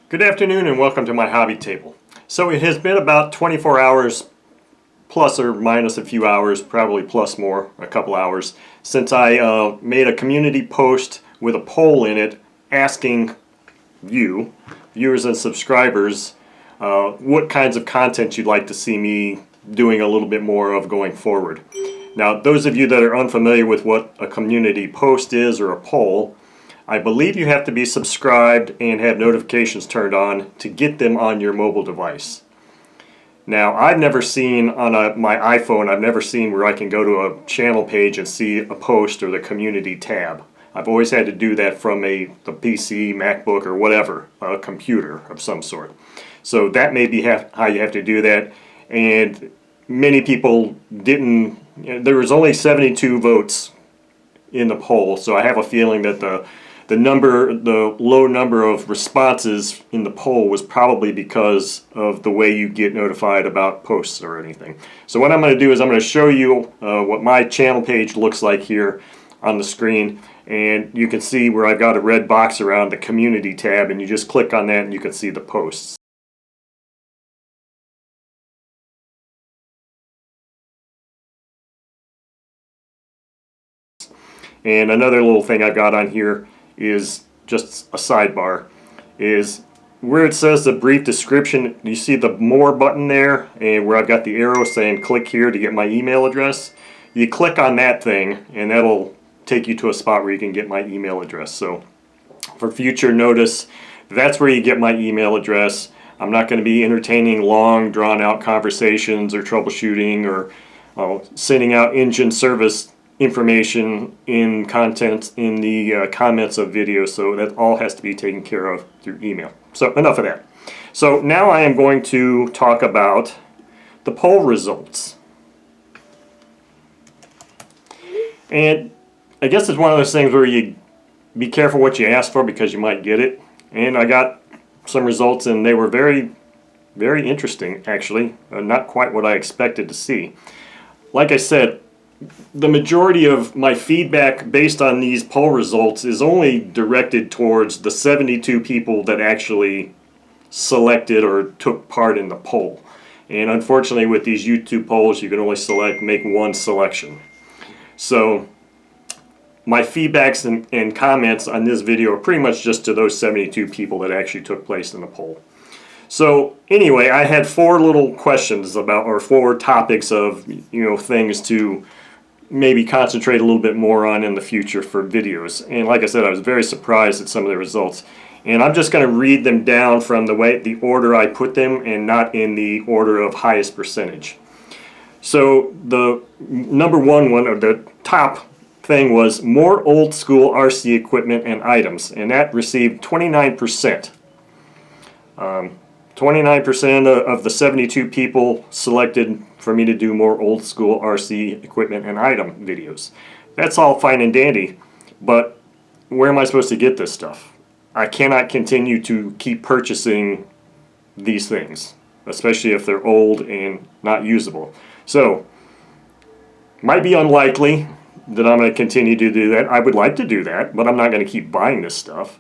Good afternoon and welcome to my hobby table. So it has been about 24 hours plus or minus a few hours, probably plus more, a couple hours, since I made a community post with a poll in it asking you, viewers and subscribers, what kinds of content you'd like to see me doing a little bit more of going forward. Now, those of you that are unfamiliar with what a community post is or a poll, I believe you have to be subscribed and have notifications turned on to get them on your mobile device. Now, I've never seen on my iPhone, I've never seen where I can go to a channel page and see a post or the community tab. I've always had to do that from the PC, MacBook, or whatever, a computer of some sort. So that may be how you have to do that. And many people didn't, there was only 72 votes in the poll, so I have a feeling that the low number of responses in the poll was probably because of the way you get notified about posts or anything. So what I'm going to do is I'm going to show you what my channel page looks like here on the screen, and you can see where I've got a red box around the community tab, and you just click on that and you can see the posts. And another little thing I've got on here is just a sidebar, is where it says the brief description. You see the more button there, and where I've got the arrow saying click here to get my email address. You click on that thing and that'll take you to a spot where you can get my email address. So for future notice, that's where you get my email address. I'm not going to be entertaining long drawn out conversations or troubleshooting or sending out engine service information in content in the comments of videos, so that all has to be taken care of through email. So enough of that. So now I am going to talk about the poll results. And I guess it's one of those things where you be careful what you ask for because you might get it. And I got some results and they were very, very interesting actually. Not quite what I expected to see. Like I said, the majority of my feedback based on these poll results is only directed towards the 72 people that actually selected or took part in the poll. And unfortunately with these YouTube polls you can only make one selection. So my feedbacks and comments on this video are pretty much just to those 72 people that actually took place in the poll. So anyway, I had four little questions about, or four topics of, things to maybe concentrate a little bit more on in the future for videos. And like I said, I was very surprised at some of the results. And I'm just going to read them down from the order I put them and not in the order of highest percentage. So the number one, or the top thing, was more old school RC equipment and items, and that received 29%. 29% of the 72 people selected for me to do more old school RC equipment and item videos. That's all fine and dandy, but where am I supposed to get this stuff? I cannot continue to keep purchasing these things, especially if they're old and not usable. So, might be unlikely that I'm going to continue to do that. I would like to do that, but I'm not going to keep buying this stuff.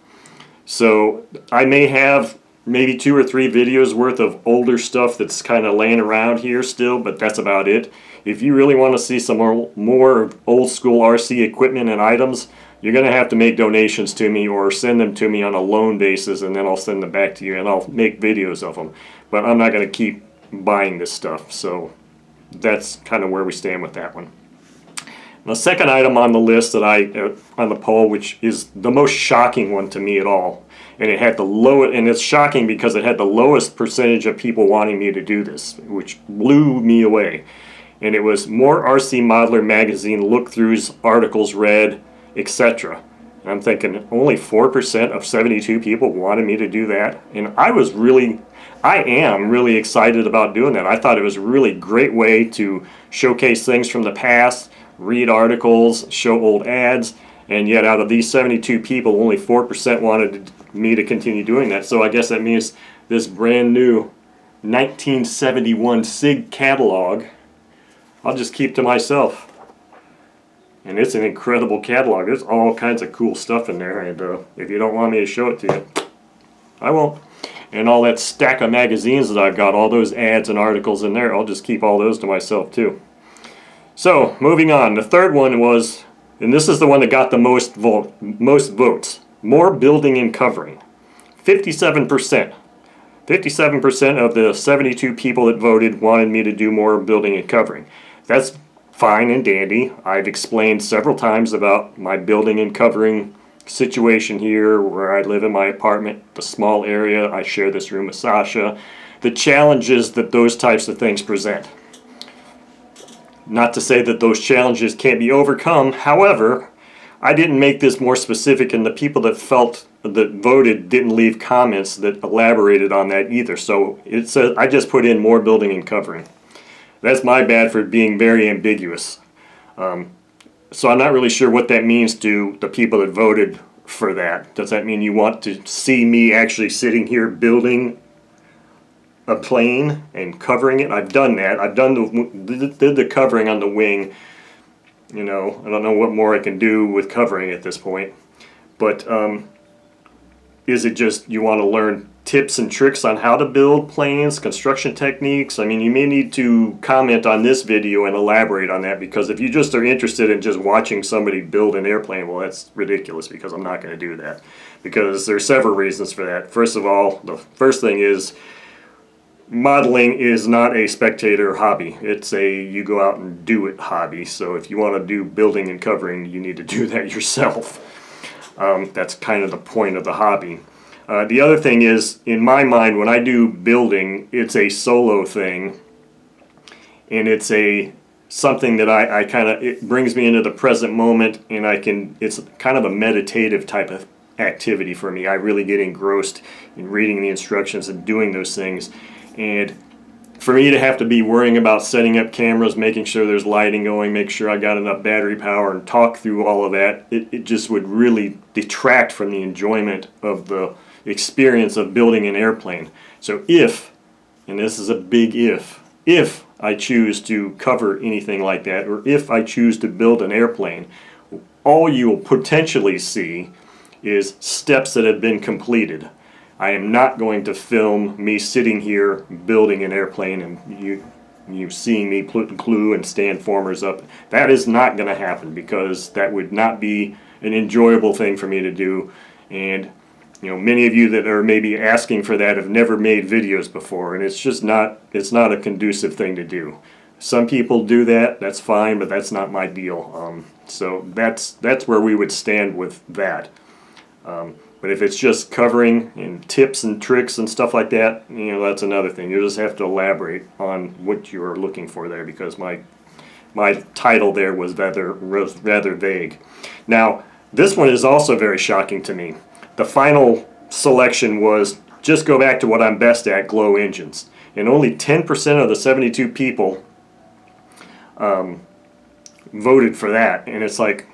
So, I may have maybe 2 or 3 videos worth of older stuff that's kind of laying around here still, but that's about it. If you really want to see some more old school RC equipment and items, you're going to have to make donations to me or send them to me on a loan basis, and then I'll send them back to you and I'll make videos of them. But I'm not going to keep buying this stuff, so that's kind of where we stand with that one. The second item on the list that on the poll, which is the most shocking one to me at all, and it had the lowest, and it's shocking because it had the lowest percentage of people wanting me to do this, which blew me away. And it was more RC Modeler magazine look-throughs, articles read, etc. And I'm thinking only 4% of 72 people wanted me to do that, and I am really excited about doing that. I thought it was a really great way to showcase things from the past, read articles, show old ads, and yet out of these 72 people, only 4% wanted me to continue doing that. So I guess that means this brand new 1971 SIG catalog, I'll just keep to myself. And it's an incredible catalog. There's all kinds of cool stuff in there, and if you don't want me to show it to you, I won't. And all that stack of magazines that I've got, all those ads and articles in there, I'll just keep all those to myself too. So, moving on. The third one was, and this is the one that got the most votes, more building and covering. 57%. 57% of the 72 people that voted wanted me to do more building and covering. That's fine and dandy. I've explained several times about my building and covering situation here, where I live in my apartment, the small area. I share this room with Sasha. The challenges that those types of things present. Not to say that those challenges can't be overcome. However, I didn't make this more specific, and the people that voted didn't leave comments that elaborated on that either. So it says I just put in more building and covering. That's my bad for being very ambiguous. So I'm not really sure what that means to the people that voted for that. Does that mean you want to see me actually sitting here building a plane and covering it? I've done that. I've done the covering on the wing. You know, I don't know what more I can do with covering at this point. But is it just you want to learn tips and tricks on how to build planes, construction techniques? I mean, you may need to comment on this video and elaborate on that, because if you just are interested in just watching somebody build an airplane, well, that's ridiculous, because I'm not going to do that. Because there's several reasons for that. First of all, the first thing is modeling is not a spectator hobby. It's a you go out and do it hobby. So if you want to do building and covering, you need to do that yourself. That's kind of the point of the hobby. The other thing is, in my mind, when I do building, it's a solo thing, and it's something that I kind of, it brings me into the present moment, and it's kind of a meditative type of activity for me. I really get engrossed in reading the instructions and doing those things. And for me to have to be worrying about setting up cameras, making sure there's lighting going, make sure I got enough battery power, and talk through all of that, it just would really detract from the enjoyment of the experience of building an airplane. So if, and this is a big if I choose to cover anything like that, or if I choose to build an airplane, all you will potentially see is steps that have been completed. I am not going to film me sitting here building an airplane and you seeing me put glue and stand formers up. That is not going to happen, because that would not be an enjoyable thing for me to do. And you know, many of you that are maybe asking for that have never made videos before, and it's not a conducive thing to do. Some people do that, that's fine, but that's not my deal. So that's where we would stand with that. But if it's just covering and tips and tricks and stuff like that, you know, that's another thing. You just have to elaborate on what you're looking for there, because my title there was rather vague. Now, this one is also very shocking to me. The final selection was just go back to what I'm best at, glow engines. And only 10% of the 72 people voted for that. And it's like,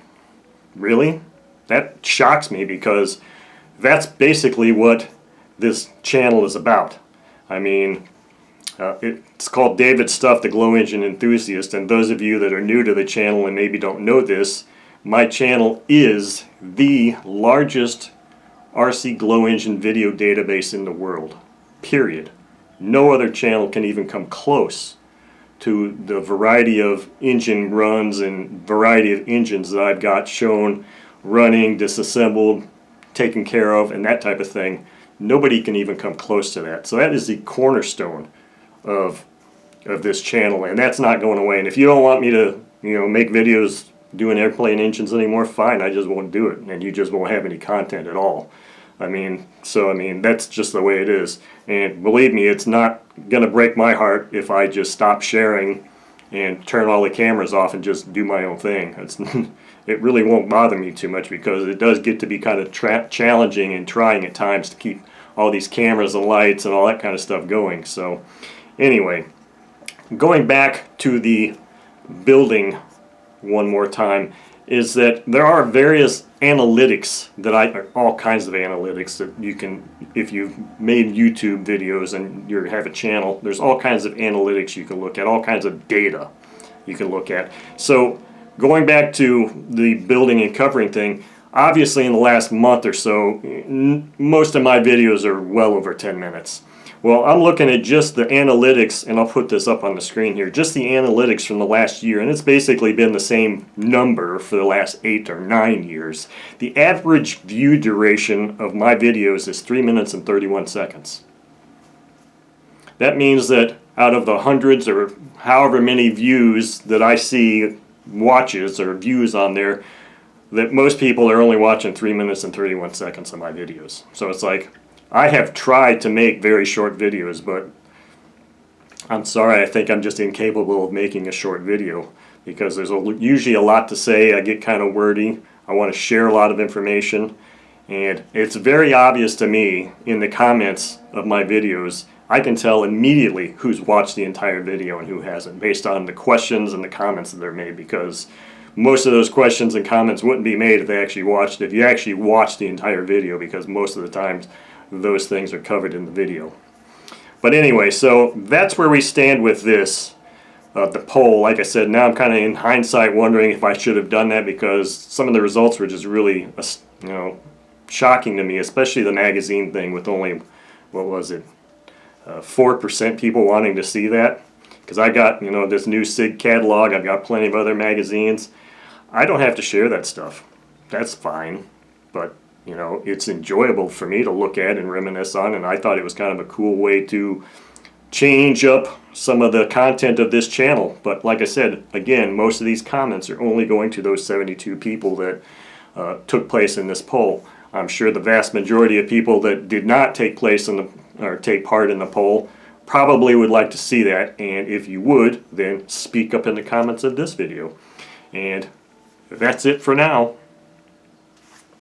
really? That shocks me, because that's basically what this channel is about. I mean, it's called David Stuff, the Glow Engine Enthusiast. And those of you that are new to the channel and maybe don't know this, my channel is the largest RC glow engine video database in the world, period. No other channel can even come close to the variety of engine runs and variety of engines that I've got shown running, disassembled, taken care of, and that type of thing. Nobody can even come close to that. So that is the cornerstone of this channel, and that's not going away. And if you don't want me to, you know, make videos doing airplane engines anymore, fine, I just won't do it, and you just won't have any content at all. I mean, that's just the way it is. And believe me, it's not going to break my heart if I just stop sharing and turn all the cameras off and just do my own thing. It really won't bother me too much, because it does get to be kind of challenging and trying at times to keep all these cameras and lights and all that kind of stuff going. So anyway, going back to the building one more time, is that there are various analytics all kinds of analytics that you can, if you've made YouTube videos and you have a channel, there's all kinds of analytics you can look at, all kinds of data you can look at. So going back to the building and covering thing, Obviously, in the last month or so, most of my videos are well over 10 minutes. Well, I'm looking at just the analytics, and I'll put this up on the screen here, just the analytics from the last year, and it's basically been the same number for the last 8 or 9 years. The average view duration of my videos is 3 minutes and 31 seconds. That means that out of the hundreds or however many views that I see, watches or views on there, that most people are only watching 3 minutes and 31 seconds of my videos. So it's like, I have tried to make very short videos, but I'm sorry, I think I'm just incapable of making a short video because there's usually a lot to say. I get kind of wordy. I want to share a lot of information, and it's very obvious to me in the comments of my videos. I can tell immediately who's watched the entire video and who hasn't based on the questions and the comments that are made, because most of those questions and comments wouldn't be made if they actually watched it. If you actually watched the entire video, because most of the times those things are covered in the video. But anyway, so that's where we stand with this, the poll. Like I said, now I'm kind of in hindsight wondering if I should have done that, because some of the results were just really, shocking to me, especially the magazine thing with only, what was it, 4% people wanting to see that. Because I got, this new SIG catalog, I've got plenty of other magazines. I don't have to share that stuff. That's fine. But, it's enjoyable for me to look at and reminisce on, and I thought it was kind of a cool way to change up some of the content of this channel. But like I said, again, most of these comments are only going to those 72 people that took place in this poll. I'm sure the vast majority of people that did not take part in the poll probably would like to see that, and if you would, then speak up in the comments of this video. And that's it for now.